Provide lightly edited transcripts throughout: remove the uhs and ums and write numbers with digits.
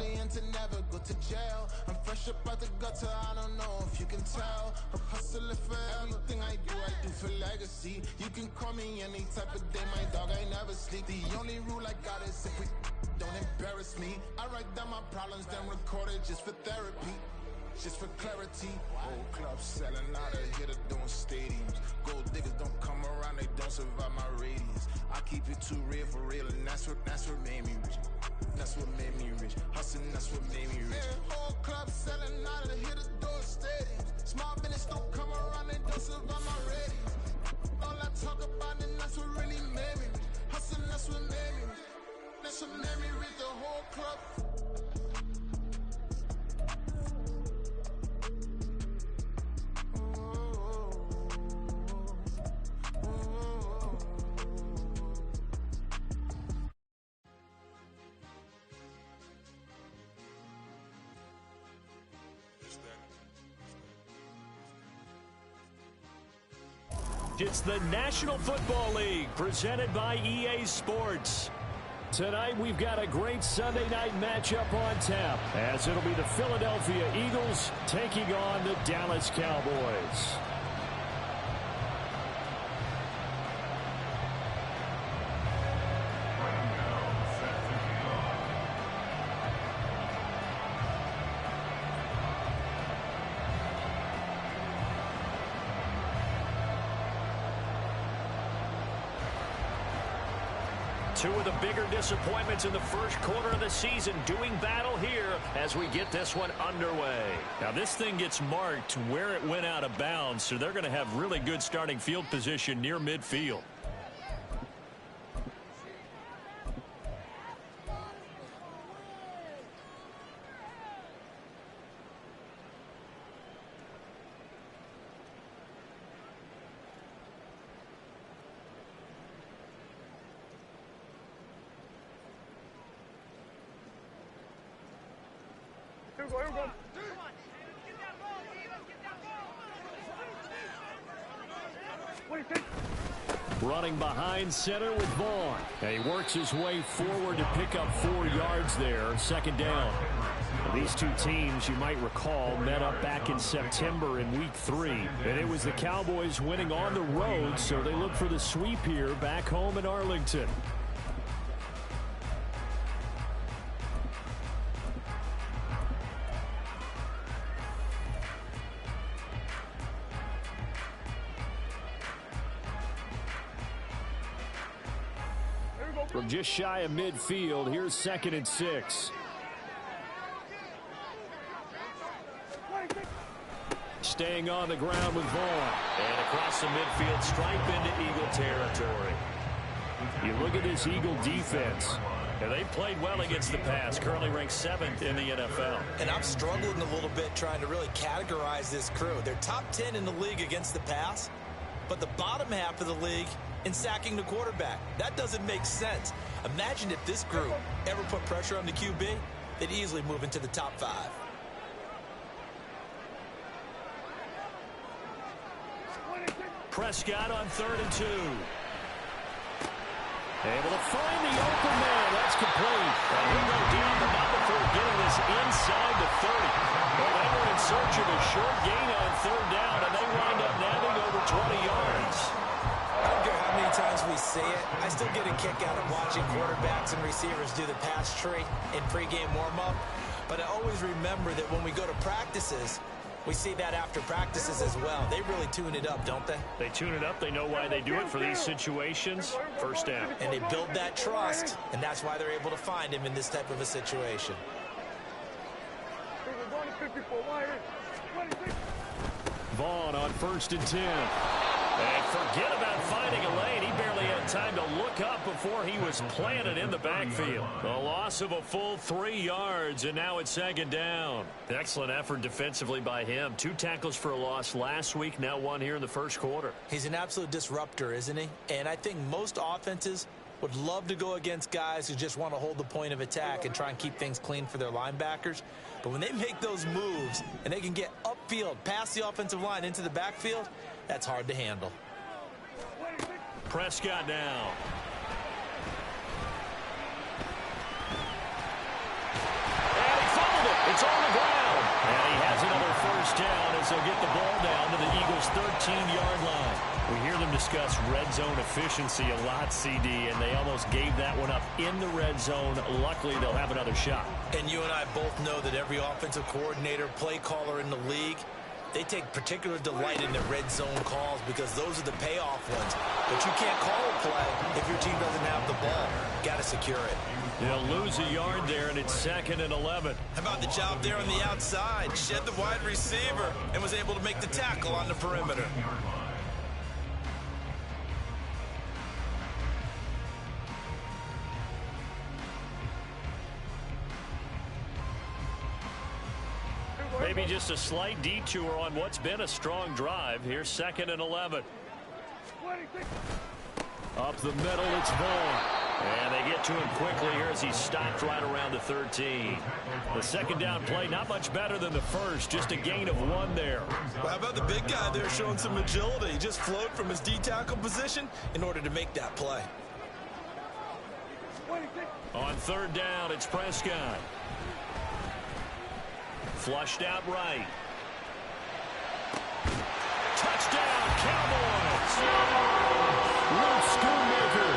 family and to never go to jail. I'm fresh up out the gutter, I don't know if you can tell. I'm hustling for everything I do for legacy. You can call me any type of day, my dog, I never sleep. The only rule I got is if we don't embarrass me. I write down my problems, then record it just for therapy. Just for clarity, whole club selling out of here to doing stadiums. Gold diggers don't come around, they don't survive my radius. I keep it too real for real, and that's what made me rich. That's what made me rich. Hustling, that's what made me rich. Yeah, whole club selling out of here to doing stadiums. Small business don't come around, they don't survive my radius. All I talk about, and that's what really made me rich. Hustling, that's what made me rich. That's what made me rich. The whole club. It's the National Football League presented by EA Sports. Tonight we've got a great Sunday night matchup on tap as it'll be the Philadelphia Eagles taking on the Dallas Cowboys. Two of the bigger disappointments in the first quarter of the season doing battle here as we get this one underway. Now this thing gets marked where it went out of bounds, so they're going to have really good starting field position near midfield. Here we go. Running behind center with Vaughn. And he works his way forward to pick up 4 yards there. Second down. These two teams, you might recall, met up back in September in Week 3. And it was the Cowboys winning on the road, so they look for the sweep here back home in Arlington. From just shy of midfield, here's 2nd and 6. Staying on the ground with Vaughn. And across the midfield stripe into Eagle territory. You look at this Eagle defense. And they played well against the pass, currently ranked 7th in the NFL. And I'm struggling a little bit trying to really categorize this crew. They're top 10 in the league against the pass, but the bottom half of the league in sacking the quarterback. That doesn't make sense. Imagine if this group ever put pressure on the QB, they'd easily move into the top 5. Prescott on 3rd and 2. Able to find the open man. That's complete. And he'll go down, but not before getting this inside the 30. Well, they were in search of a short gain on 3rd down, and they wind up nabbing over 20 yards. I don't care how many times we see it. I still get a kick out of watching quarterbacks and receivers do the pass tree in pregame warm-up. But I always remember that when we go to practices, we see that after practices as well. They really tune it up, don't they? They tune it up. They know why they do it for these situations. First down. And they build that trust, and that's why they're able to find him in this type of a situation. Vaughn on 1st and 10. And forget about finding a lane. He barely had time to look up before he was planted in the backfield. A loss of a full 3 yards, and now it's 2nd down. Excellent effort defensively by him. 2 tackles for a loss last week, now 1 here in the first quarter. He's an absolute disruptor, isn't he? And I think most offenses would love to go against guys who just want to hold the point of attack and try and keep things clean for their linebackers. But when they make those moves and they can get upfield, past the offensive line into the backfield, that's hard to handle. Prescott now. And they'll get the ball down to the Eagles' 13-yard line. We hear them discuss red zone efficiency a lot, CD, and they almost gave that one up in the red zone. Luckily, they'll have another shot. And you and I both know that every offensive coordinator, play caller in the league, they take particular delight in their red zone calls because those are the payoff ones. But you can't call a play if your team doesn't have the ball. Got to secure it. They'll lose a yard there, and it's 2nd and 11. How about the job there on the outside? Shed the wide receiver and was able to make the tackle on the perimeter. Maybe just a slight detour on what's been a strong drive. Here's 2nd and 11. Up the middle, it's Vaughn. And they get to him quickly here as he's stopped right around the 13. The second down play, not much better than the first, just a gain of 1 there. Well, how about the big guy there showing some agility? He just flowed from his D-tackle position in order to make that play. On 3rd down, it's Prescott. Flushed out right. Touchdown, Cowboys! Luke Schoonmaker,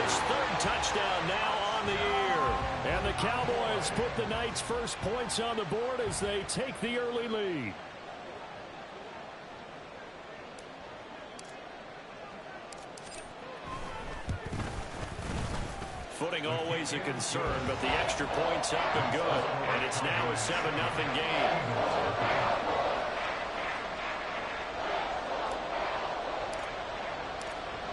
his 3rd touchdown now on the year. And the Cowboys put the Knights' first points on the board as they take the early lead. Footing always a concern, but the extra point's up and good. And it's now a 7-0 game.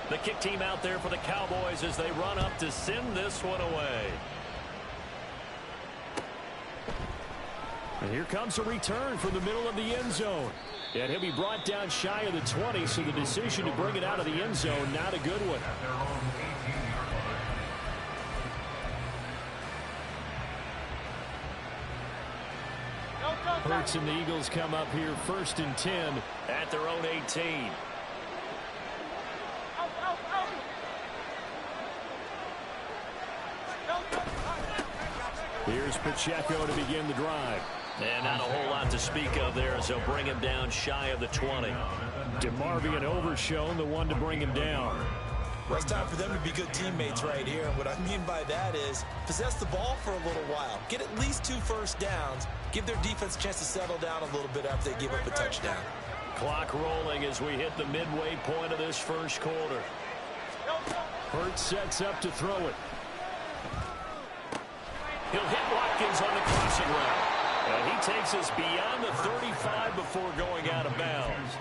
The kick team out there for the Cowboys as they run up to send this one away. And here comes a return from the middle of the end zone. And he'll be brought down shy of the 20, so the decision to bring it out of the end zone, not a good one. Hurts and the Eagles come up here 1st and 10 at their own 18. Here's Pacheco to begin the drive. And not a whole lot to speak of there as they'll bring him down shy of the 20. DeMarvion Overshown, the one to bring him down. Well, it's time for them to be good teammates right here. And what I mean by that is possess the ball for a little while. Get at least 2 first downs. Give their defense a chance to settle down a little bit after they give up a touchdown. Clock rolling as we hit the midway point of this first quarter. Hurts sets up to throw it. He'll hit Watkins on the crossing route. And he takes us beyond the 35 before going out of bounds.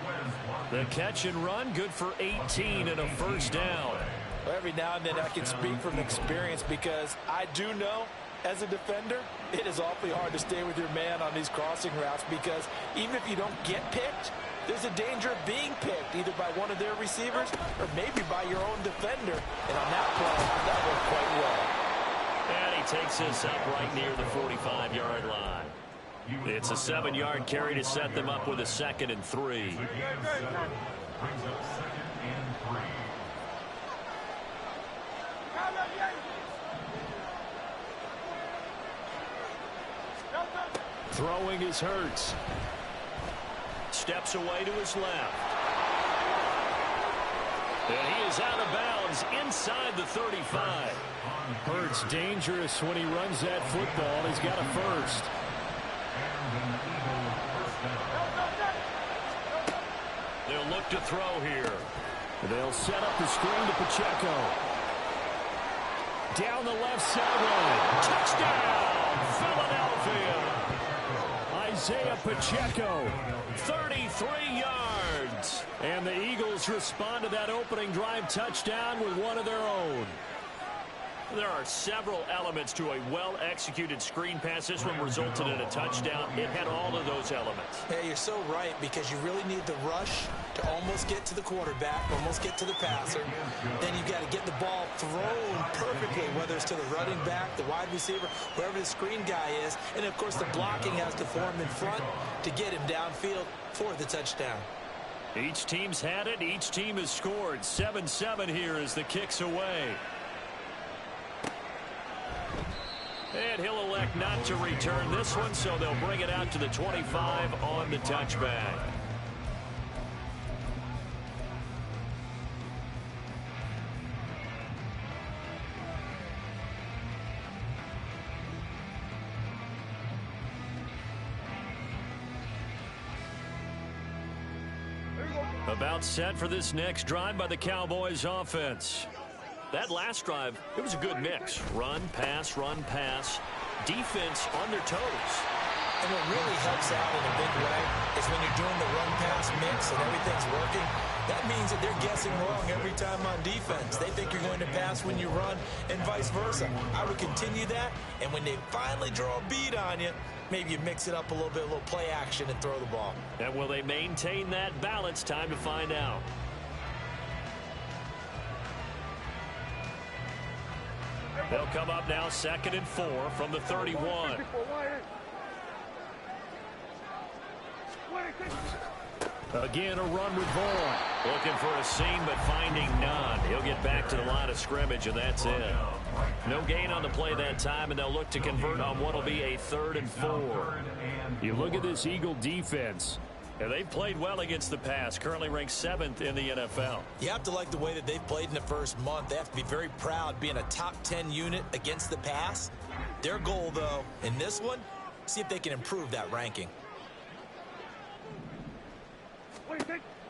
The catch and run, good for 18 and a first down. Well, every now and then I can speak from experience because I do know as a defender, it is awfully hard to stay with your man on these crossing routes because even if you don't get picked, there's a danger of being picked either by one of their receivers or maybe by your own defender. And on that play, that worked quite well. And he takes us up right near the 45-yard line. It's a 7-yard carry to set them up with a 2nd and 3. Throwing is Hurts. Steps away to his left. And he is out of bounds inside the 35. Hurts dangerous when he runs that football. He's got a first. They'll look to throw here. They'll set up the screen to Pacheco. Down the left sideline. Touchdown, Philadelphia. Isaiah Pacheco, 33 yards. And the Eagles respond to that opening drive touchdown with one of their own. There are several elements to a well-executed screen pass. This one resulted in a touchdown. It had all of those elements. Yeah, you're so right because you really need the rush to almost get to the quarterback, almost get to the passer. Then you've got to get the ball thrown perfectly, whether it's to the running back, the wide receiver, wherever the screen guy is. And, of course, the blocking has to form in front to get him downfield for the touchdown. Each team's had it. Each team has scored. 7-7 here as the kick's away. And he'll elect not to return this one, so they'll bring it out to the 25 on the touchback. About set for this next drive by the Cowboys offense. That last drive, it was a good mix. Run, pass, defense on their toes. And what really helps out in a big way is when you're doing the run-pass mix and everything's working, that means that they're guessing wrong every time on defense. They think you're going to pass when you run and vice versa. I would continue that, and when they finally draw a beat on you, maybe you mix it up a little bit, a little play action and throw the ball. And will they maintain that balance? Time to find out. They'll come up now 2nd and 4 from the 31. Again, a run with Vaughn. Looking for a seam, but finding none. He'll get back to the line of scrimmage, and that's it. No gain on the play that time, and they'll look to convert on what will be a 3rd and 4. You look at this Eagle defense. And they've played well against the pass, currently ranked 7th in the NFL. You have to like the way that they've played in the first month. They have to be very proud being a top 10 unit against the pass. Their goal, though, in this one, see if they can improve that ranking.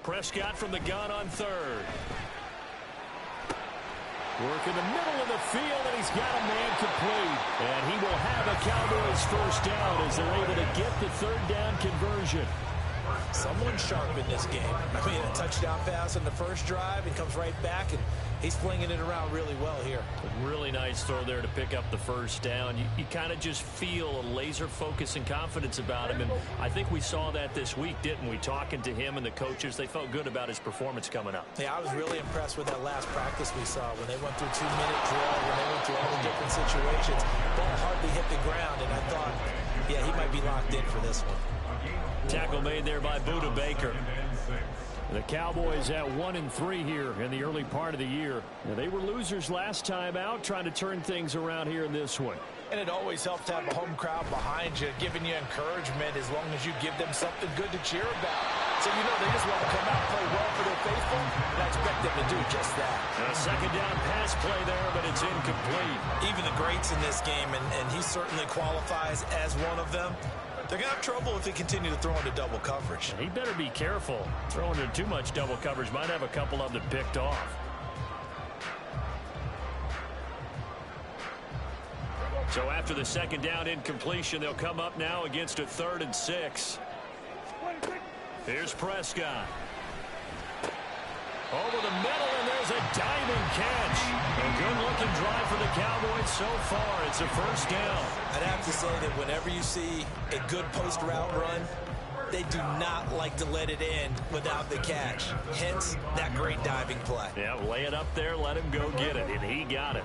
Prescott from the gun on 3rd. Work in the middle of the field, and he's got a man complete. And he will have a Cowboys first down as they're able to get the 3rd down conversion. Someone sharp in this game. I mean, a touchdown pass on the first drive and comes right back, and he's flinging it around really well here. A really nice throw there to pick up the first down. You kind of just feel a laser focus and confidence about him, and I think we saw that this week, didn't we? Talking to him and the coaches, they felt good about his performance coming up. Yeah, I was really impressed with that last practice we saw when they went through 2-minute drill, when they went through all the different situations. Ball hardly hit the ground, and I thought, yeah, he might be locked in for this one. Tackle made there by Budda Baker. The Cowboys at 1-3 here in the early part of the year. Now, they were losers last time out, trying to turn things around here in this one. And it always helps to have a home crowd behind you, giving you encouragement as long as you give them something good to cheer about. So, you know, they just want to come out and play well for their faithful, and I expect them to do just that. A 2nd down pass play there, but it's incomplete. Even the greats in this game, and he certainly qualifies as one of them, they're going to have trouble if they continue to throw into double coverage. He better be careful. Throwing into too much double coverage might have a couple of them picked off. So after the 2nd down incompletion, they'll come up now against a 3rd and 6. Here's Prescott. Over the middle, and there's a diving catch. A good-looking drive for the Cowboys so far. It's a first down. I'd have to say that whenever you see a good post-route run, they do not like to let it end without the catch. Hence, that great diving play. Yeah, lay it up there, let him go get it, and he got it.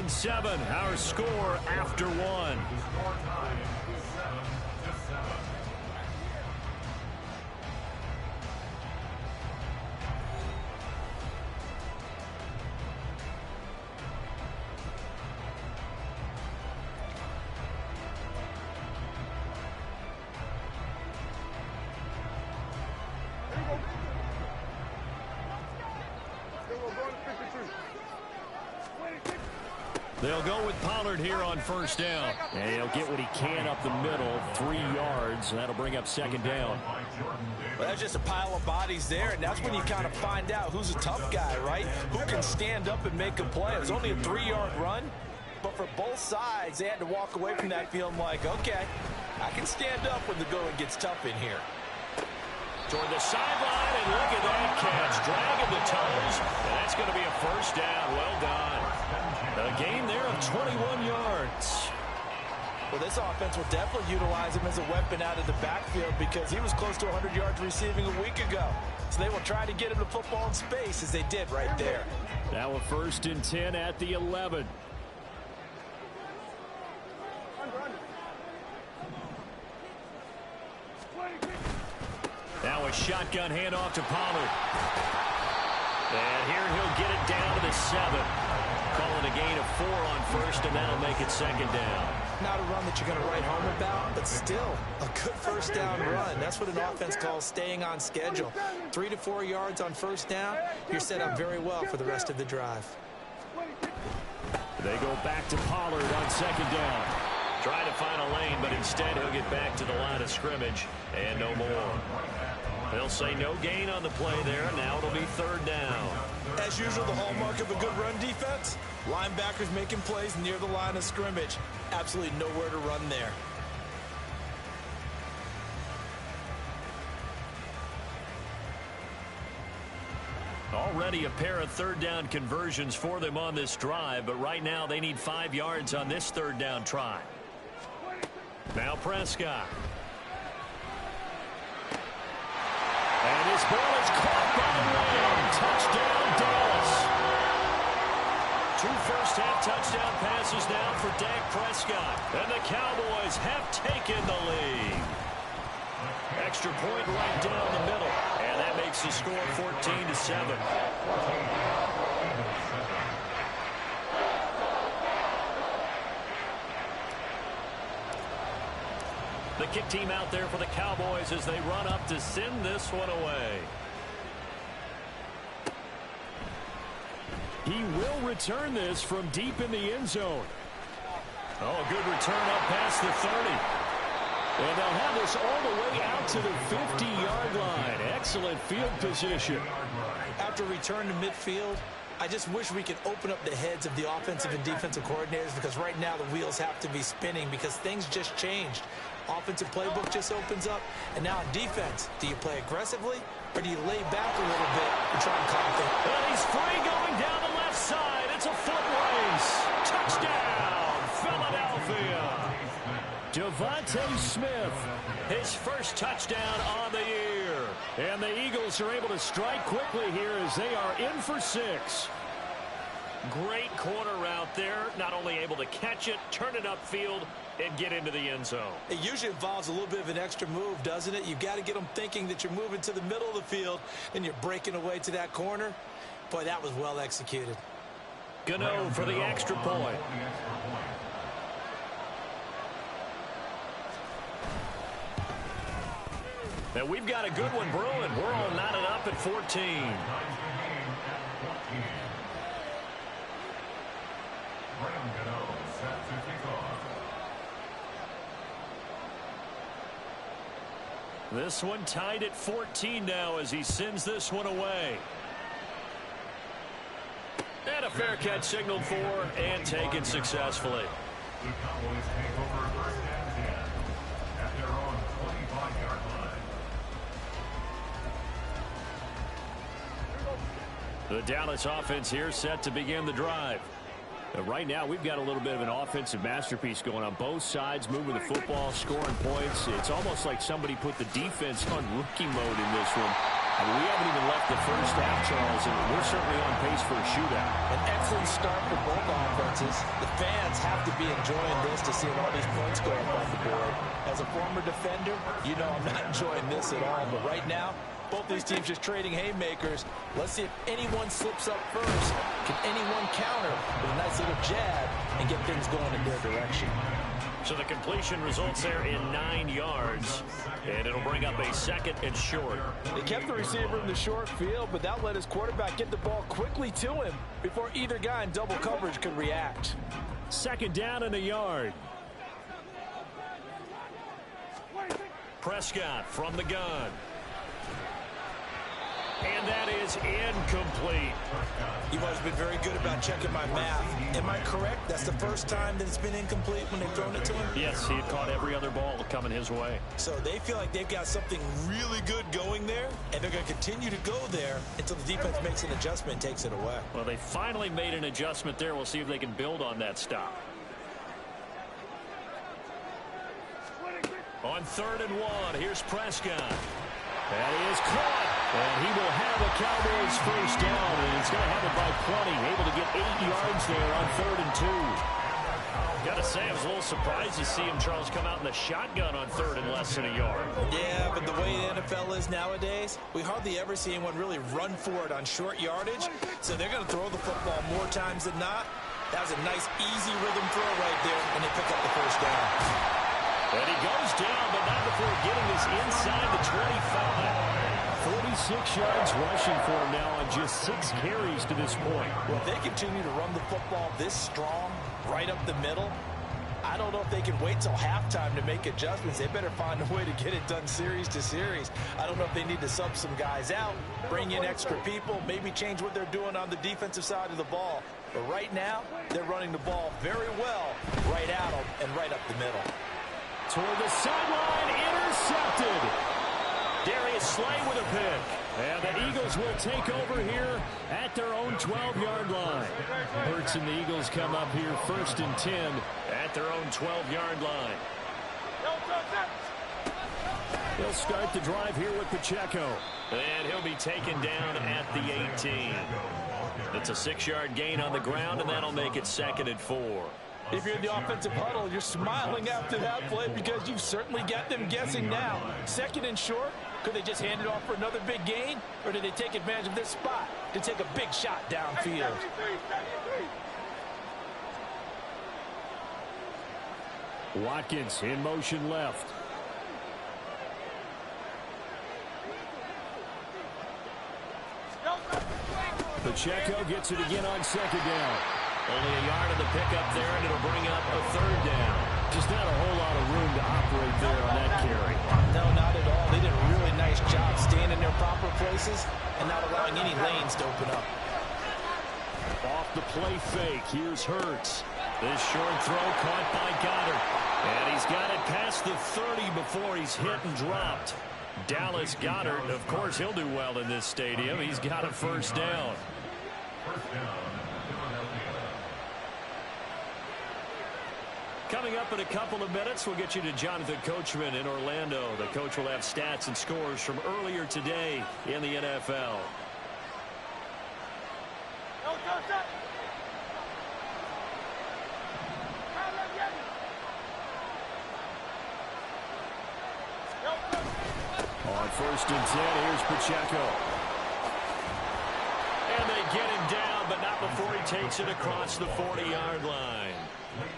Seven, our score after 1. They'll go with Pollard here on first down. And he'll get what he can up the middle, 3 yards. That'll bring up 2nd down. Well, that's just a pile of bodies there, and that's when you kind of find out who's a tough guy, right? Who can stand up and make a play. It was only a 3-yard run, but for both sides, they had to walk away from that feeling like, okay, I can stand up when the going gets tough in here. Toward the sideline, and look at that catch. Dragging the toes, and that's going to be a first down. Well done. A gain there of 21 yards. Well, this offense will definitely utilize him as a weapon out of the backfield because he was close to 100 yards receiving a week ago. So they will try to get him the football in space as they did right there. Now a 1st and 10 at the 11. Now a shotgun handoff to Pollard. And here he'll get it down to the 7. Calling a gain of 4 on first, and that'll make it 2nd down. Not a run that you're going to write home about, but still a good first down run. That's what an offense calls staying on schedule. 3 to 4 yards on first down, you're set up very well for the rest of the drive. They go back to Pollard on second down. Trying to find a lane, but instead he'll get back to the line of scrimmage and no more. They'll say no gain on the play there. Now it'll be third down. As usual, the hallmark of a good run defense, linebackers making plays near the line of scrimmage. Absolutely nowhere to run there. Already a pair of third down conversions for them on this drive, but right now they need 5 yards on this third down try. Now Prescott. And his ball is caught by Lamb. Touchdown, Dallas. 2 first-half touchdown passes now for Dak Prescott. And the Cowboys have taken the lead. Extra point right down the middle. And that makes the score 14-7. The kick team out there for the Cowboys as they run up to send this one away. He will return this from deep in the end zone. Oh, a good return up past the 30. And they'll have this all the way out to the 50-yard line. Excellent field position. After return to midfield, I just wish we could open up the heads of the offensive and defensive coordinators, because right now the wheels have to be spinning because things just changed. Offensive playbook just opens up, and now on defense, do you play aggressively or do you lay back a little bit and try and calm things? And he's free going down the left side. It's a foot race. Touchdown, Philadelphia. Devontae Smith, his first touchdown on the year. And the Eagles are able to strike quickly here as they are in for 6. Great corner route there. Not only able to catch it, turn it upfield, and get into the end zone. It usually involves a little bit of an extra move, doesn't it? You've got to get them thinking that you're moving to the middle of the field and you're breaking away to that corner. Boy, that was well executed. Gano for the extra point. Now we've got a good one brewing. We're all knotted up at 14. This one tied at 14 now as he sends this one away. And a fair catch signaled for and taken successfully. The Cowboys take over first and 10 at their own 25-yard line. The Dallas offense here set to begin the drive. Right now, we've got a little bit of an offensive masterpiece going on. Both sides moving the football, scoring points. It's almost like somebody put the defense on rookie mode in this one. I mean, we haven't even left the first half, Charles, and we're certainly on pace for a shootout. An excellent start for both offenses. The fans have to be enjoying this to see all these points go up on the board. As a former defender, you know I'm not enjoying this at all. But right now, both these teams just trading haymakers. Let's see if anyone slips up first. Can anyone counter with a nice little jab and get things going in their direction? So the completion results there in 9 yards, and it'll bring up a second and short. They kept the receiver in the short field, but that let his quarterback get the ball quickly to him before either guy in double coverage could react. Second down and a yard. Prescott from the gun. And that is incomplete. You've always been very good about checking my math. Am I correct? That's the first time that it's been incomplete when they've thrown it to him? Yes, he had caught every other ball coming his way. So they feel like they've got something really good going there, and they're going to continue to go there until the defense makes an adjustment and takes it away. Well, they finally made an adjustment there. We'll see if they can build on that stop. On 3rd and 1, here's Prescott. And he is caught. And he will have a Cowboys first down, and he's going to have it by 20. Able to get 8 yards there on 3rd and 2. Got to say, I was a little surprised to see him, Charles, come out in the shotgun on 3rd and less than a yard. Yeah, but the way the NFL is nowadays, we hardly ever see anyone really run for it on short yardage. So they're going to throw the football more times than not. That was a nice, easy rhythm throw right there, and they pick up the first down. And he goes down, but not before getting this inside the 25. 46 yards rushing for him now on just 6 carries to this point. Well, if they continue to run the football this strong, right up the middle, I don't know if they can wait till halftime to make adjustments. They better find a way to get it done series to series. I don't know if they need to sub some guys out, bring in extra people, maybe change what they're doing on the defensive side of the ball. But right now, they're running the ball very well right at them and right up the middle. Toward the sideline, intercepted. Darius Slay with a pick. And the Eagles will take over here at their own 12-yard line. Hurts and the Eagles come up here 1st and 10 at their own 12-yard line. They'll start the drive here with Pacheco. And he'll be taken down at the 18. It's a 6-yard gain on the ground, and that'll make it 2nd and 4. If you're in the offensive huddle, you're smiling after that play because you've certainly got them guessing now. 2nd and short, could they just hand it off for another big gain? Or did they take advantage of this spot to take a big shot downfield? Watkins in motion left. Pacheco gets it again on 2nd down. Only a yard of the pickup there, and it'll bring up a 3rd down. Just not a whole lot of room to operate there on that carry. No, not at all. They did a really nice job staying in their proper places and not allowing any lanes to open up. Off the play fake, here's Hurts. This short throw caught by Goddard. And he's got it past the 30 before he's hit and dropped. Dallas Goedert, of course, he'll do well in this stadium. He's got a 1st down. Coming up in a couple of minutes, we'll get you to Jonathan Coachman in Orlando. The coach will have stats and scores from earlier today in the NFL. On 1st and 10, here's Pacheco. And they get him down, but not before he takes it across the 40-yard line.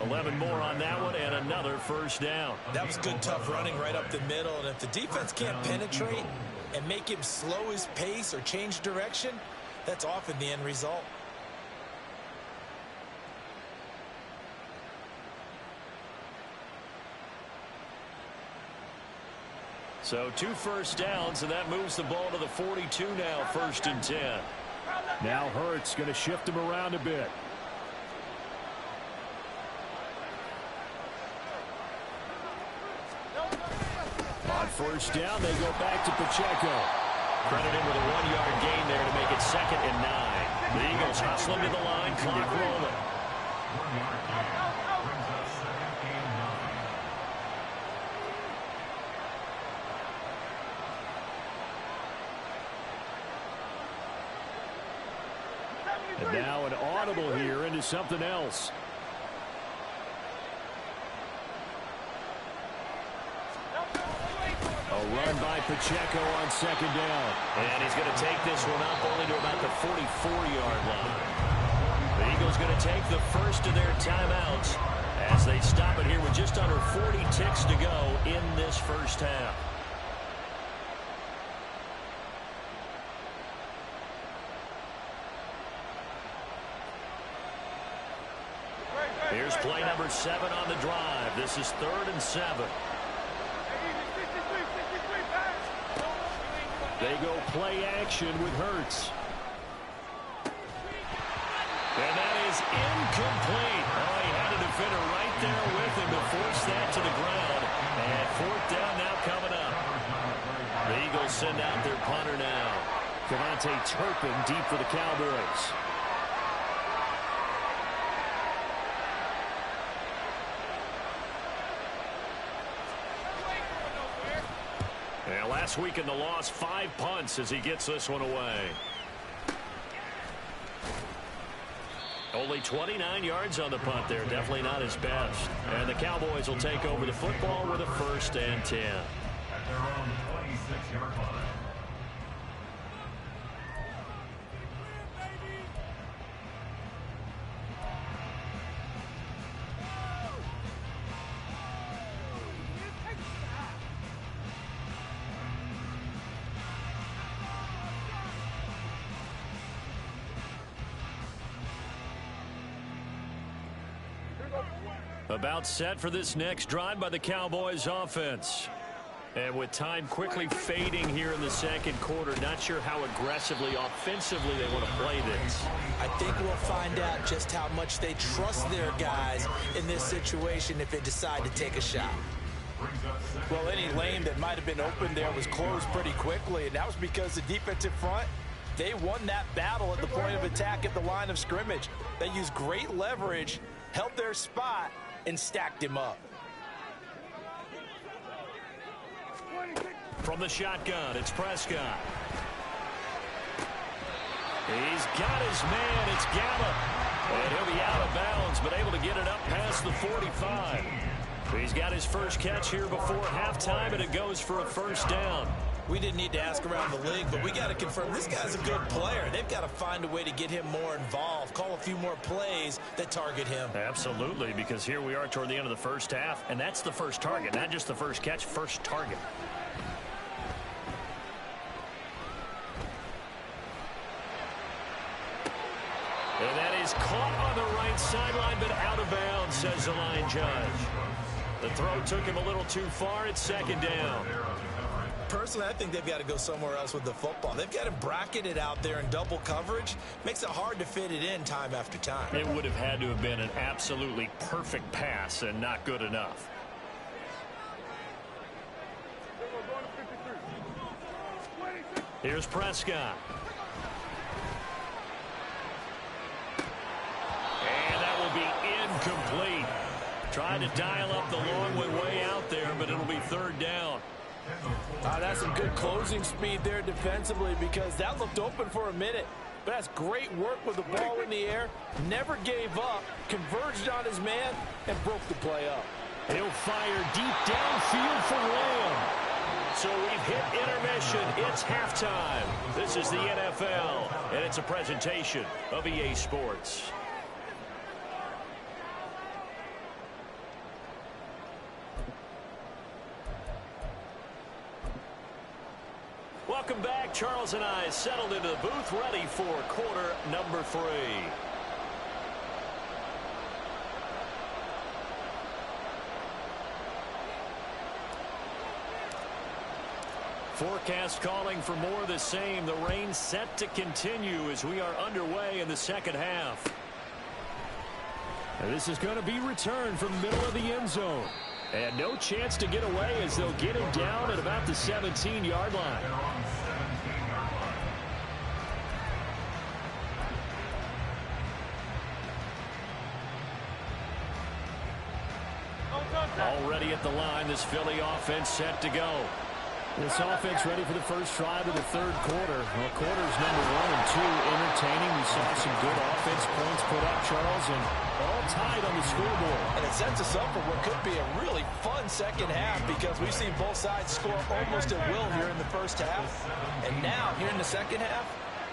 11 more on that one, and another 1st down. That was good, tough running right up the middle. And if the defense can't penetrate and make him slow his pace or change direction, that's often the end result. So 2 1st downs, and that moves the ball to the 42 now, 1st and 10. Now Hurts going to shift him around a bit. On 1st down, they go back to Pacheco. Credit him with a 1-yard gain there to make it 2nd and 9. The Eagles hustling to the line, clock rolling. And now an audible here into something else. A run by Pacheco on 2nd down. And he's going to take this one up only to about the 44-yard line. The Eagles going to take the first of their timeouts as they stop it here with just under 40 ticks to go in this 1st half. Here's play number 7 on the drive. This is 3rd and 7. They go play action with Hurts. And that is incomplete. Oh, he had a defender right there with him to force that to the ground. And 4th down now coming up. The Eagles send out their punter now. Cavante Turpin deep for the Cowboys. Last week in the loss, 5 punts as he gets this one away. Only 29 yards on the punt there. Definitely not his best. And the Cowboys will take over the football with a 1st and 10. At their own 26-yard line. About set for this next drive by the Cowboys offense. And with time quickly fading here in the second quarter, not sure how aggressively, offensively they want to play this. I think we'll find out just how much they trust their guys in this situation if they decide to take a shot. Well, any lane that might have been open there was closed pretty quickly, and that was because the defensive front, they won that battle at the point of attack at the line of scrimmage. They used great leverage, held their spot, and stacked him up. From the shotgun, it's Prescott. He's got his man. It's Gallup. And he'll be out of bounds, but able to get it up past the 45. He's got his first catch here before halftime, and it goes for a first down. We didn't need to ask around the league, but we got to confirm this guy's a good player. They've got to find a way to get him more involved, call a few more plays that target him. Absolutely, because here we are toward the end of the first half, and that's the first target, not just the first catch, first target. And that is caught on the right sideline, but out of bounds, says the line judge. The throw took him a little too far. It's second down. Personally, I think they've got to go somewhere else with the football. They've got him bracketed out there in double coverage. Makes it hard to fit it in time after time. It would have had to have been an absolutely perfect pass and not good enough. Here's Prescott. And that will be incomplete. Trying to dial up the long way out there, but it'll be third down. That's some good closing speed there defensively, because that looked open for a minute. But that's great work with the ball in the air. Never gave up, converged on his man, and broke the play up. He'll fire deep downfield for Lamb. So we've hit intermission. It's halftime. This is the NFL, and it's a presentation of EA Sports. Welcome back. Charles and I settled into the booth, ready for quarter number 3. Forecast calling for more of the same. The rain set to continue as we are underway in the second half. And this is going to be returned from the middle of the end zone. And no chance to get away as they'll get him down at about the 17-yard line. Already at the line, this Philly offense set to go. This offense ready for the first drive of the third quarter. Well, quarters number 1 and 2 entertaining. We saw some good offense points put up, Charles, and all tied on the scoreboard. And it sets us up for what could be a really fun second half, because we've seen both sides score almost at will here in the first half. And now, here in the second half,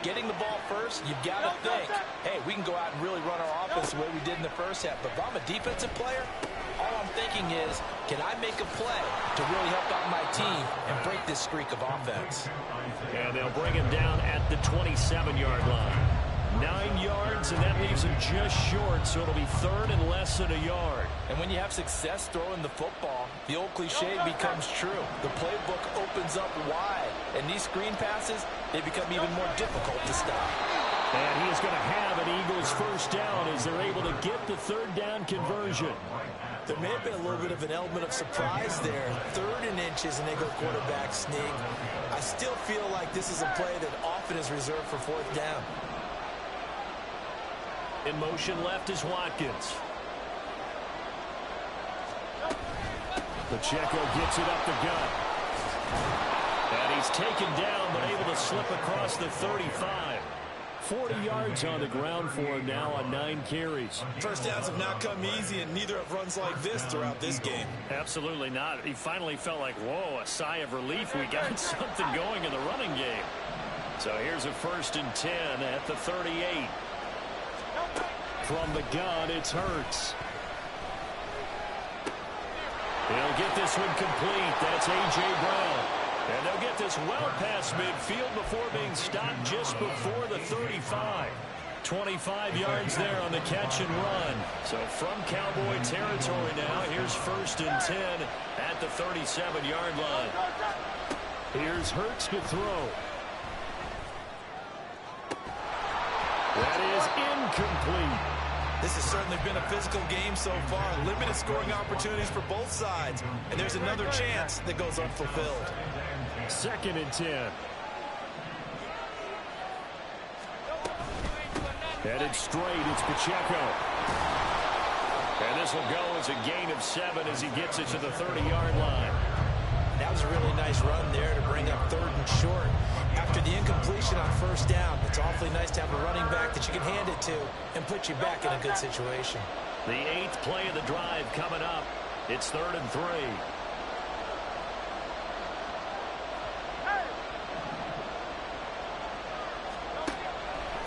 getting the ball first, you've got to think, hey, we can go out and really run our offense the way we did in the first half. But if I'm a defensive player, all I'm thinking is, can I make a play to really help out my team and break this streak of offense? And they'll bring him down at the 27-yard line. 9 yards, and that leaves him just short, so it'll be third and less than a yard. And when you have success throwing the football, the old cliche becomes true. The playbook opens up wide, and these screen passes, they become even more difficult to stop. And he is going to have an Eagles first down as they're able to get the third down conversion. There may have been a little bit of an element of surprise there. 3rd and inches, and they go quarterback sneak. I still feel like this is a play that often is reserved for 4th down. In motion left is Watkins. Pacheco gets it up the gut. And he's taken down, but able to slip across the 35. 40 yards on the ground for him now on 9 carries. First downs have not come easy, and neither have runs like this throughout this game. Absolutely not. He finally felt like, whoa, a sigh of relief. We got something going in the running game. So here's a 1st and 10 at the 38. From the gun, it's Hurts. He'll get this one complete. That's A.J. Brown. And they'll get this well past midfield before being stopped just before the 35. 25 yards there on the catch and run. So from Cowboy territory now, here's 1st and 10 at the 37-yard line. Here's Hurts to throw. That is incomplete. This has certainly been a physical game so far. Limited scoring opportunities for both sides. And there's another chance that goes unfulfilled. 2nd and 10. Headed straight, it's Pacheco. And this will go as a gain of 7 as he gets it to the 30-yard line. That was a really nice run there to bring up 3rd and short. After the incompletion on 1st down, it's awfully nice to have a running back that you can hand it to and put you back in a good situation. The 8th play of the drive coming up. It's 3rd and 3.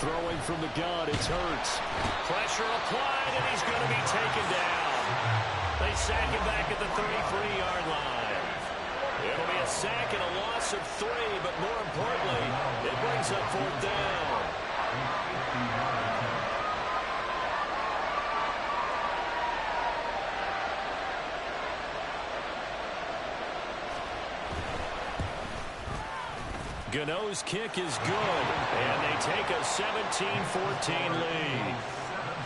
Throwing from the gun, it's Hurts. Pressure applied, and he's going to be taken down. They sack him back at the 33-yard line. It'll be a sack and a loss of 3, but more importantly, it brings up 4th down. Gano's kick is good, and they take a 17-14 lead.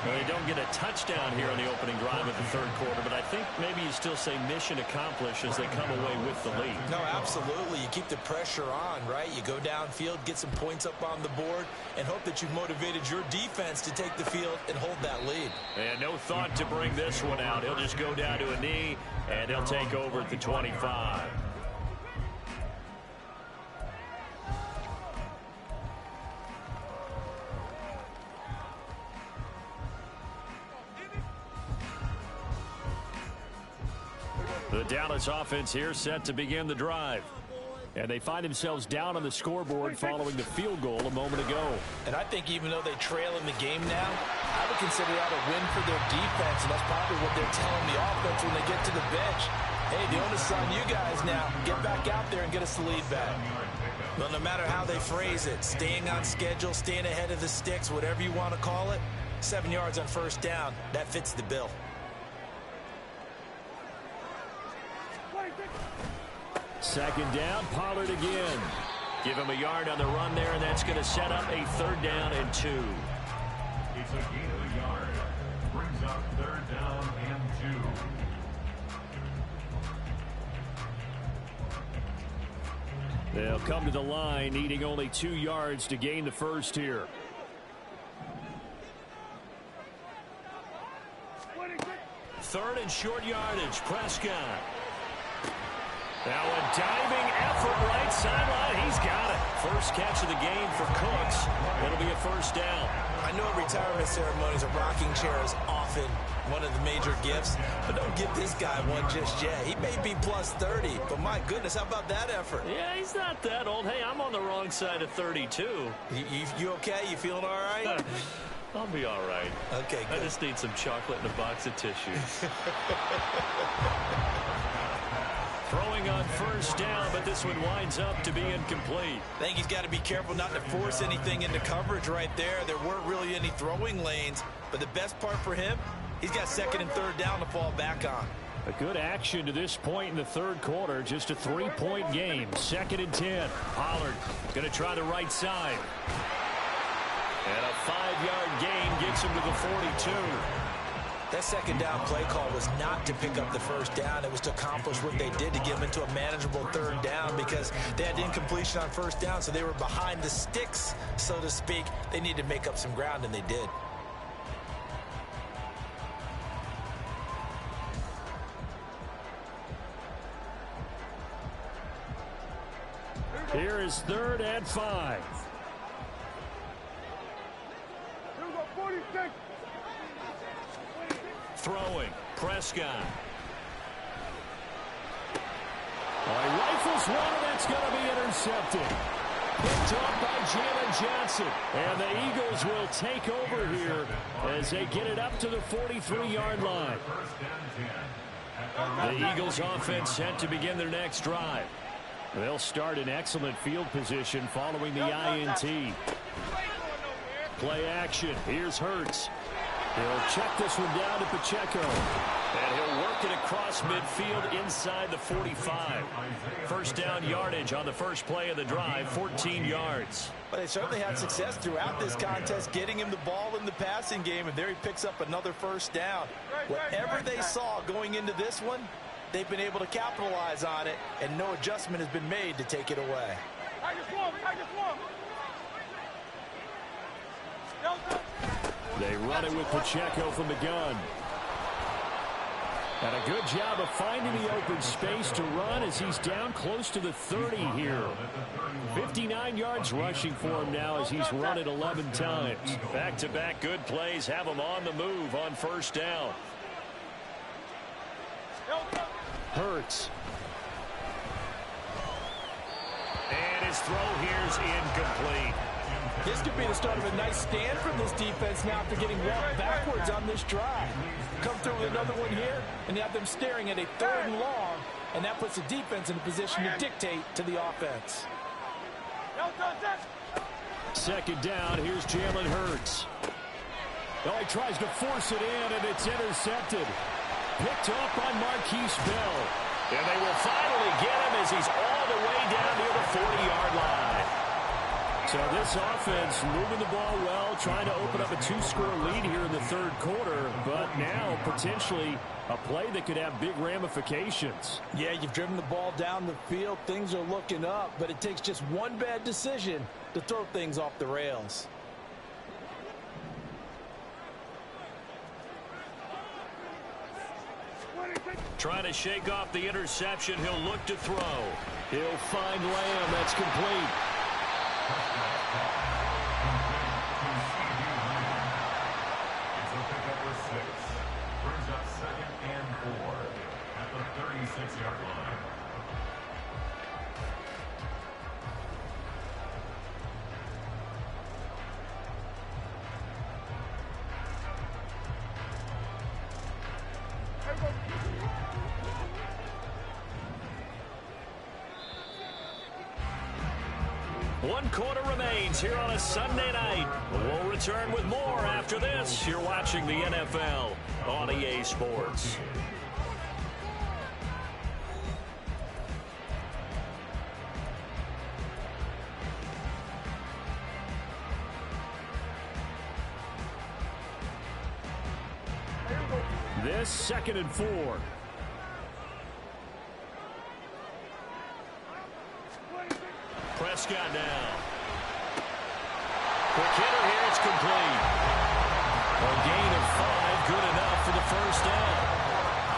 Well, they don't get a touchdown here on the opening drive of the 3rd quarter, but I think maybe you still say mission accomplished as they come away with the lead. No, absolutely. You keep the pressure on, right? You go downfield, get some points up on the board, and hope that you've motivated your defense to take the field and hold that lead. And no thought to bring this one out. He'll just go down to a knee, and he'll take over at the 25. The Dallas offense here set to begin the drive. And they find themselves down on the scoreboard following the field goal a moment ago. And I think even though they trail in the game now, I would consider that a win for their defense, and that's probably what they're telling the offense when they get to the bench. Hey, the onus is on you guys now. Get back out there and get us the lead back. Well, no matter how they phrase it, staying on schedule, staying ahead of the sticks, whatever you want to call it, 7 yards on 1st down, that fits the bill. 2nd down, Pollard again. Give him a yard on the run there, and that's going to set up a 3rd down and 2. It's a gain of a yard. Brings up 3rd down and 2. They'll come to the line, needing only 2 yards to gain the first here. Third and short yardage, Prescott. Now a diving effort right sideline. He's got it. First catch of the game for Cooks. It'll be a 1st down. I know at retirement ceremonies, a rocking chair is often one of the major gifts, but don't give this guy one just yet. He may be plus 30, but my goodness, how about that effort? Yeah, he's not that old. Hey, I'm on the wrong side of 32. You okay? You feeling all right? I'll be all right. Okay, good. I just need some chocolate and a box of tissue. Throwing on 1st down, but this one winds up to be incomplete. I think he's got to be careful not to force anything into coverage right there. There weren't really any throwing lanes, but the best part for him, he's got 2nd and 3rd down to fall back on. A good action to this point in the 3rd quarter. Just a 3-point game. 2nd and 10. Pollard going to try the right side. And a 5-yard gain gets him to the 42. That 2nd down play call was not to pick up the 1st down. It was to accomplish what they did to get them into a manageable 3rd down because they had incompletion on 1st down, so they were behind the sticks, so to speak. They needed to make up some ground, and they did. Here is 3rd and 5. Throwing, Prescott. He rifles one, and that's going to be intercepted. Picked up by Jalen Johnson. And the Eagles will take over here as they get it up to the 43-yard line. The Eagles offense set to begin their next drive. They'll start in excellent field position following the INT. Play action. Here's Hurts. He'll check this one down to Pacheco. And he'll work it across midfield inside the 45. First down yardage on the first play of the drive, 14 yards. But they certainly had success throughout this contest, getting him the ball in the passing game, and there he picks up another first down. Whatever they saw going into this one, they've been able to capitalize on it, and no adjustment has been made to take it away. They run it with Pacheco from the gun. And a good job of finding the open space to run as he's down close to the 30 here. 59 yards rushing for him now as he's run it 11 times. Back-to-back good plays have him on the move on first down. Hurts. And his throw here's incomplete. This could be the start of a nice stand from this defense now after getting walked backwards on this drive. Come through with another one here, and you have them staring at a 3rd and long, and that puts the defense in a position to dictate to the offense. Second down, here's Jalen Hurts. Oh, he tries to force it in, and it's intercepted. Picked up by Marquise Bell. And they will finally get him as he's all the way down near the 40-yard line. So this offense moving the ball well, trying to open up a 2-score lead here in the 3rd quarter, but now potentially a play that could have big ramifications. Yeah, you've driven the ball down the field. Things are looking up, but it takes just one bad decision to throw things off the rails. Trying to shake off the interception. He'll look to throw. He'll find Lamb. That's complete. It's a pickup with 6. Brings up 2nd and 4 at the 36-yard line. One quarter remains here on a Sunday night. We'll return with more after this. You're watching the NFL on EA Sports. This 2nd and 4. Prescott now. Quick hitter here. It's complete. A gain of 5. Good enough for the first down.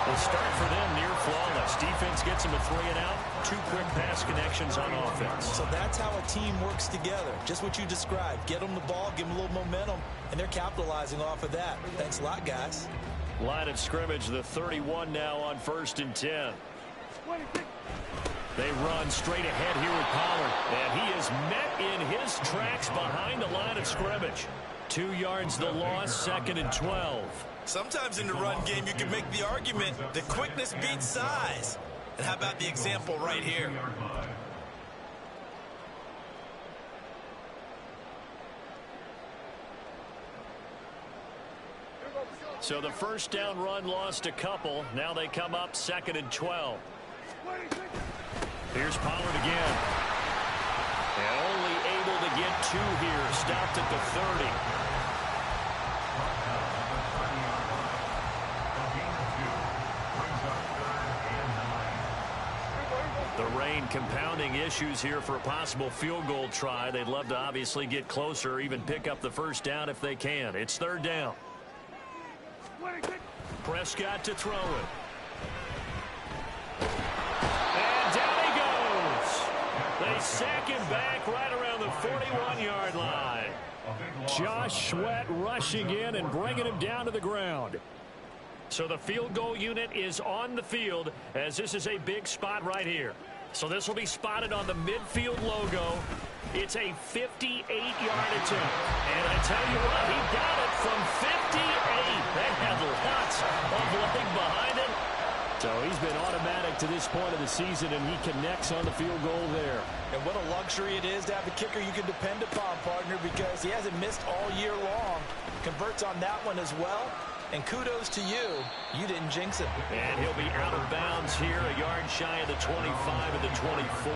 The start for them near flawless. Defense gets them a 3 and out. 2 quick pass connections on offense. So that's how a team works together. Just what you described. Get them the ball, give them a little momentum, and they're capitalizing off of that. Thanks a lot, guys. Line of scrimmage, the 31 now on 1st and 10. They run straight ahead here with Pollard, and he is met in his tracks behind the line of scrimmage. 2 yards the loss, 2nd and 12. Sometimes in the run game, you can make the argument that quickness beats size. And how about the example right here? So the first down run lost a couple. Now they come up 2nd and 12. Here's Pollard again. And only able to get 2 here. Stopped at the 30. The rain compounding issues here for a possible field goal try. They'd love to obviously get closer, even pick up the first down if they can. It's 3rd down. Prescott to throw it. And down he goes. They sack him back right around the 41-yard line. Josh Sweat rushing in and bringing him down to the ground. So the field goal unit is on the field as this is a big spot right here. So this will be spotted on the midfield logo. It's a 58-yard attempt. And I tell you what, he got it from 58. That had lots of leg behind it. So he's been automatic to this point of the season, and he connects on the field goal there. And what a luxury it is to have a kicker you can depend upon, partner, because he hasn't missed all year long. Converts on that one as well. And kudos to you. You didn't jinx him. And he'll be out of bounds here, a yard shy of the 25 of the 24.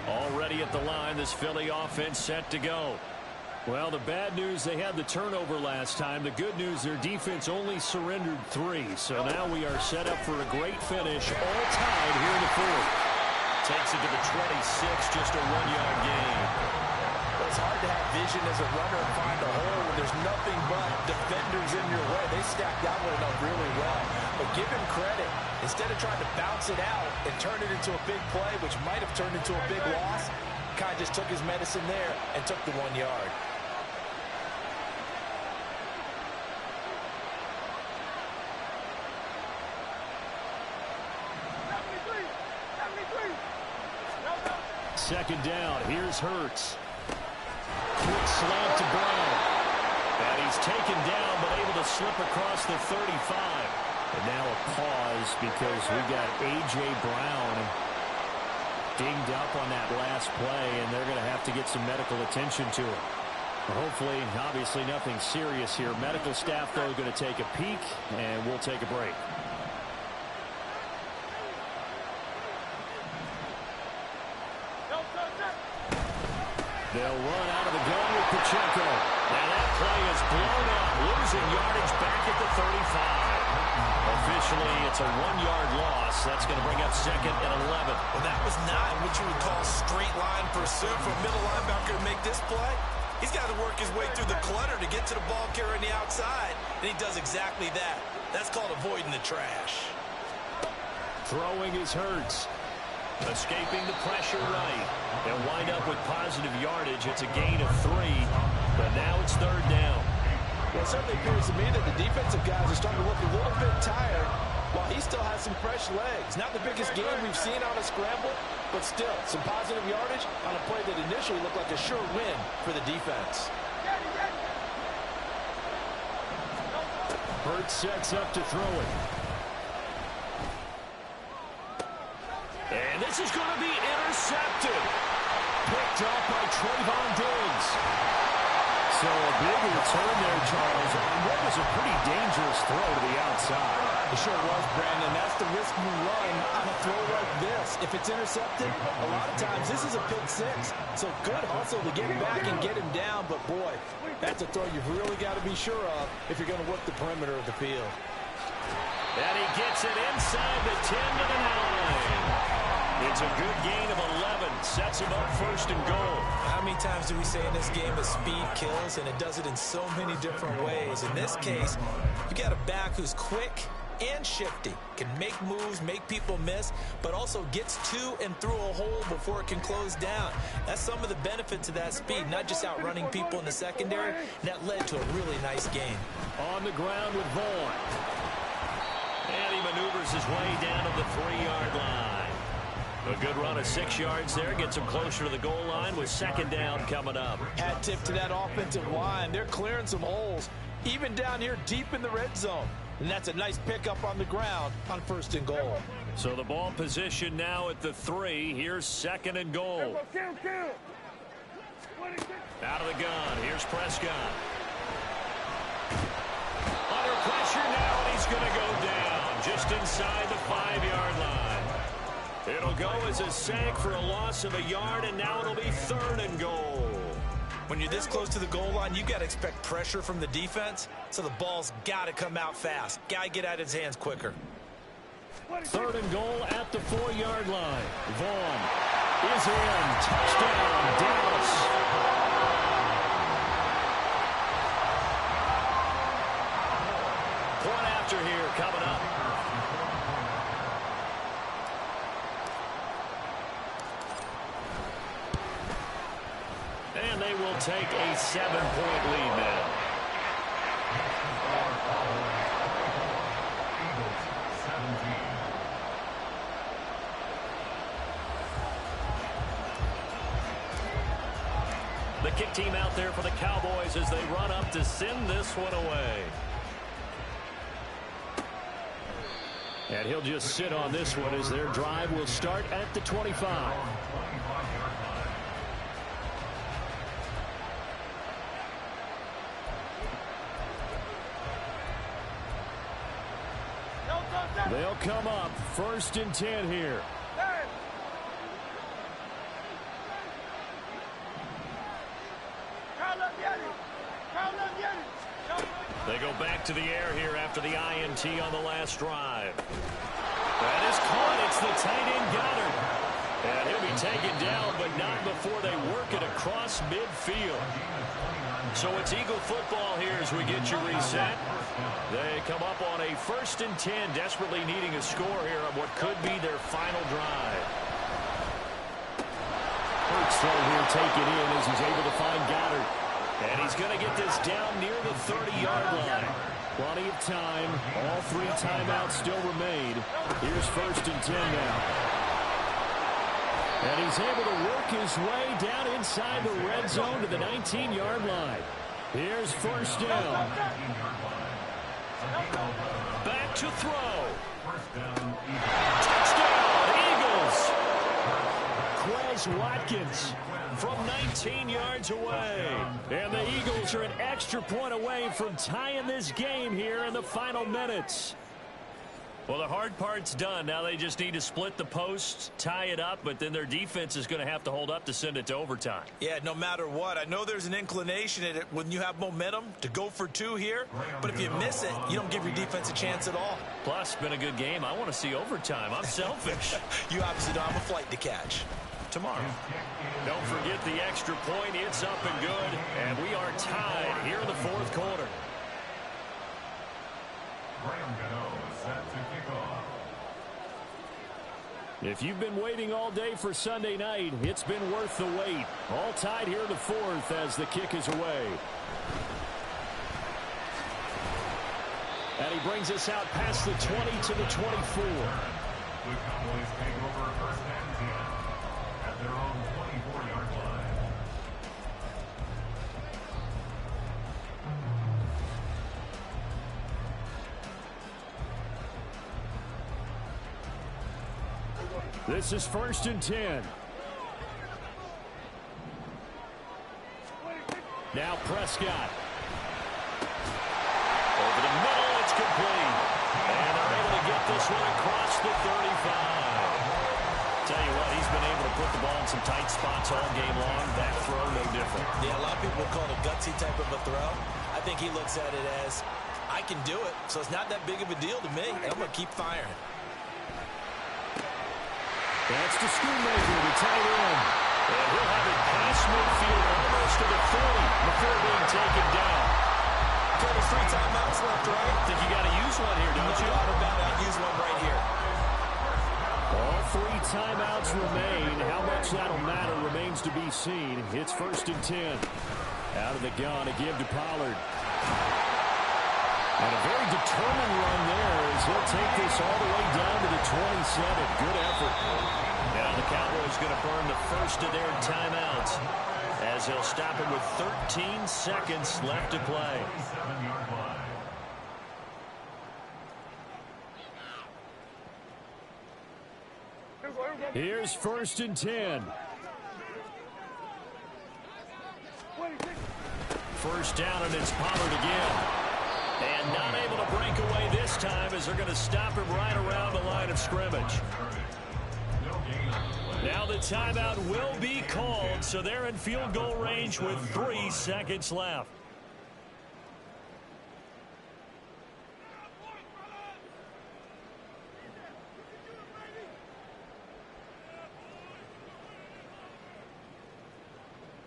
Already at the line, this Philly offense set to go. Well, the bad news, they had the turnover last time. The good news, their defense only surrendered 3. So now we are set up for a great finish, all tied here in the fourth. Takes it to the 26, just a 1-yard gain. Well, it's hard to have vision as a runner and find a hole when there's nothing but defenders in your way. They stacked that one up really well. But give him credit. Instead of trying to bounce it out and turn it into a big play, which might have turned into a big loss, kind of just took his medicine there and took the 1 yard. Second down, here's Hurts. Quick slant to Brown. And he's taken down, but able to slip across the 35. And now a pause because we got A.J. Brown dinged up on that last play, and they're going to have to get some medical attention to him. Hopefully, obviously nothing serious here. Medical staff, though, going to take a peek, and we'll take a break. They'll run out of the gun with Pacheco. And that play is blown up, losing yardage back at the 35. Officially, it's a 1-yard loss. That's going to bring up second and 11. Well, that was not what you would call straight line pursuit for a middle linebacker to make this play. He's got to work his way through the clutter to get to the ball carrier on the outside, and he does exactly that. That's called avoiding the trash. Throwing his Hurts. Escaping the pressure right. They'll wind up with positive yardage. It's a gain of 3, but now it's third down. Well, it certainly appears to me that the defensive guys are starting to look a little bit tired while he still has some fresh legs. Not the biggest game we've seen on a scramble, but still some positive yardage on a play that initially looked like a sure win for the defense. Hurts sets up to throw it. And this is going to be intercepted. Picked up by Trayvon Diggs. So a big return there, Charles, on what was a pretty dangerous throw to the outside. It sure was, Brandon. That's the risk you run on a throw like this. If it's intercepted, a lot of times this is a pick 6. So good hustle to get back and get him down. But, boy, that's a throw you've really got to be sure of if you're going to work the perimeter of the field. And he gets it inside the 10 to the 9. It's a good gain of 11. Sets him up first and goal. How many times do we say in this game that speed kills, and it does it in so many different ways? In this case, you got a back who's quick and shifty, can make moves, make people miss, but also gets to and through a hole before it can close down. That's some of the benefits of that speed, not just outrunning people in the secondary. That led to a really nice game. On the ground with Vaughn. And he maneuvers his way down to the 3-yard line. A good run of 6 yards there. Gets him closer to the goal line with second down coming up. Hat tip to that offensive line. They're clearing some holes, even down here deep in the red zone. And that's a nice pickup on the ground on first and goal. So the ball position now at the 3. Here's second and goal. Out of the gun. Here's Prescott. Under pressure now, and he's going to go down just inside the 5-yard line. It'll go as a sack for a loss of a yard, and now it'll be third and goal. When you're this close to the goal line, you got to expect pressure from the defense, so the ball's got to come out fast. Got to get out of his hands quicker. Third and goal at the 4-yard line. Vaughn is in. Touchdown, Dallas. Point after here coming up. they will take a 7-point lead now. Eagles 17. The kick team out there for the Cowboys as they run up to send this one away. And he'll just sit on this one as their drive will start at the 25. They'll come up 1st and 10 here. They go back to the air here after the INT on the last drive. That is caught. It's the tight end Goddard. And he'll be taken down, but not before they work it across midfield. So it's Eagle football here as we get you reset. They come up on a 1st and 10, desperately needing a score here on what could be their final drive. Hurts throw here taken in as he's able to find Goddard. And he's going to get this down near the 30-yard line. Plenty of time. All 3 timeouts still remain. Here's 1st and 10 now. And he's able to work his way down inside the red zone to the 19-yard line. Here's 1st down. Back to throw. Touchdown, Eagles. Quez Watkins from 19 yards away. And the Eagles are an extra point away from tying this game here in the final minutes. Well, the hard part's done. Now they just need to split the posts, tie it up, but then their defense is going to have to hold up to send it to overtime. Yeah, no matter what. I know there's an inclination in it when you have momentum to go for 2 here, but if you miss it, you don't give your defense a chance at all. Plus, been a good game. I want to see overtime. I'm selfish. You obviously don't have a flight to catch. Tomorrow. Don't forget the extra point. It's up and good, and we are tied here in the 4th quarter. If you've been waiting all day for Sunday night, it's been worth the wait. All tied here in the 4th as the kick is away. And he brings us out past the 20 to the 24. The Cowboys take over 1st and 10 at their own 24-yard line. This is 1st and 10. Now Prescott. Over the middle, it's complete. And they're able to get this one across the 35. Tell you what, he's been able to put the ball in some tight spots all game long. That throw, no different. Yeah, a lot of people call it a gutsy type of a throw. I think he looks at it as, I can do it, so it's not that big of a deal to me. I'm going to keep firing. That's to Schoonmaker, the tight end. And he'll have it past midfield almost to the 40 before being taken down. There's 3 timeouts left, right? I think you got to use one here, don't you? I'll use one right here. All 3 timeouts remain. How much that'll matter remains to be seen. It's 1st and 10. Out of the gun, a give to Pollard. And a very determined run there as he'll take this all the way down to the 27. Good effort. Now the Cowboys going to burn the first of their timeouts as they'll stop it with 13 seconds left to play. 7-yard line. Here's 1st and 10. First down, and it's Pollard again. And not able to break away this time as they're going to stop him right around the line of scrimmage. Now the timeout will be called, so they're in field goal range with 3 seconds left.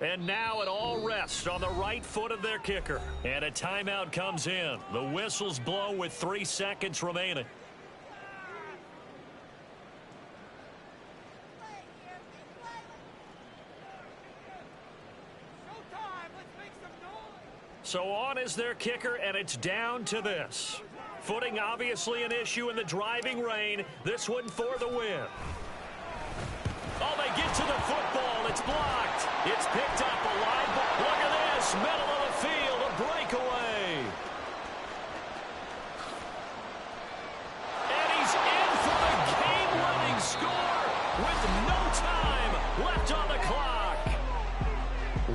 And now it all rests on the right foot of their kicker. And a timeout comes in. The whistles blow with 3 seconds remaining. So on is their kicker, and it's down to this. Footing obviously an issue in the driving rain. This one for the win. Oh, they get to the football. It's blocked. It's picked up. A line ball. Look at this. Middle of the field. A breakaway. And he's in for the game-winning score with no time left on the clock.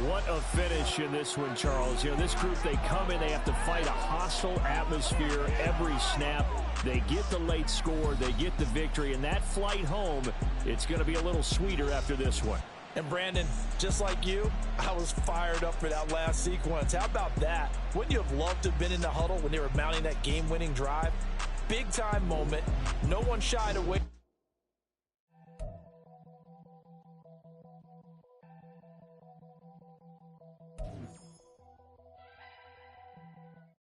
What a finish in this one, Charles. You know, this group, they come in, they have to fight a hostile atmosphere every snap. They get the late score, they get the victory, and that flight home, it's going to be a little sweeter after this one. And Brandon, just like you, I was fired up for that last sequence. How about that? Wouldn't you have loved to have been in the huddle when they were mounting that game-winning drive? Big-time moment. No one shied away.